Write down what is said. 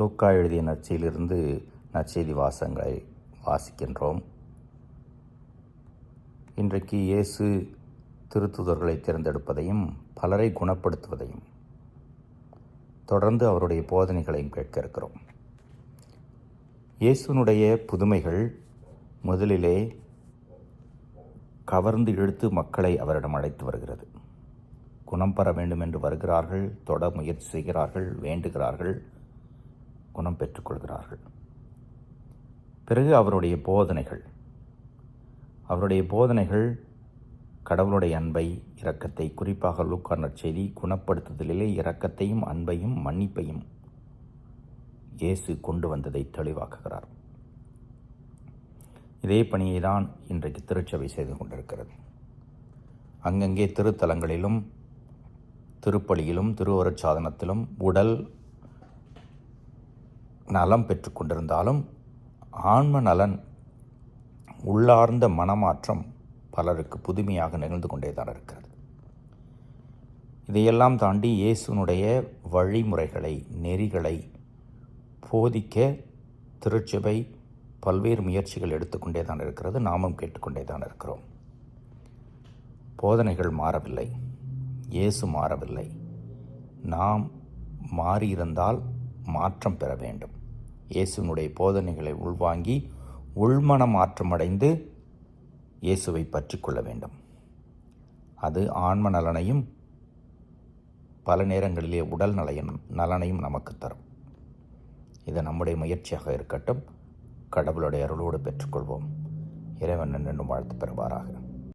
லூக்கா எழுதிய நற்செய்தியிலிருந்து நற்செய்தி வாசகங்களை வாசிக்கின்றோம். இன்றைக்கு இயேசு திருத்துதர்களை தேர்ந்தெடுப்பதையும் பலரை குணப்படுத்துவதையும் தொடர்ந்து அவருடைய போதனைகளையும் கேட்க இருக்கிறோம். இயேசுனுடைய புதுமைகள் முதலிலே கவர்ந்து இழுத்து மக்களை அவரிடம் அழைத்து வருகிறது. குணம் பெற வேண்டும் என்று வருகிறார்கள், தொட முயற்சி செய்கிறார்கள், வேண்டுகிறார்கள், குணம் பெற்றுக்கொள்கிறார்கள். பிறகு அவருடைய போதனைகள் கடவுளுடைய அன்பை, இரக்கத்தை, குறிப்பாக லூக்கா நற்செய்தி குணப்படுத்துதலிலே இரக்கத்தையும் அன்பையும் மன்னிப்பையும் இயேசு கொண்டு வந்ததை தெளிவாக்குகிறார். இதே பணியை தான் இன்றைக்கு திருச்சபை செய்து கொண்டிருக்கிறது. அங்கங்கே திருத்தலங்களிலும் திருப்பலியிலும் திருவருட்சாதனத்திலும் உடல் நலம் பெற்று கொண்டிருந்தாலும் ஆன்ம நலன், உள்ளார்ந்த மனமாற்றம் பலருக்கு புதுமையாக நிகழ்ந்து கொண்டே தான் இருக்கிறது. இதையெல்லாம் தாண்டி இயேசுனுடைய வழிமுறைகளை, நெறிகளை போதிக்க திருச்சபை பல்வேறு முயற்சிகள் எடுத்துக்கொண்டே தான் இருக்கிறது. நாமும் கேட்டுக்கொண்டே தான் இருக்கிறோம். போதனைகள் மாறவில்லை, இயேசு மாறவில்லை. நாம் மாறியிருந்தால் மாற்றம் பெற வேண்டும். இயேசுனுடைய போதனைகளை உள்வாங்கி உள்மன மாற்றமடைந்து இயேசுவை பற்றி கொள்ள வேண்டும். அது ஆன்ம நலனையும் பல நேரங்களிலே உடல் நலனையும் நமக்கு தரும். இது நம்முடைய முயற்சியாக இருக்கட்டும். கடவுளுடைய அருளோடு பெற்றுக்கொள்வோம். இறைவன் என்றும் வாழ்த்து பெறுவாராக.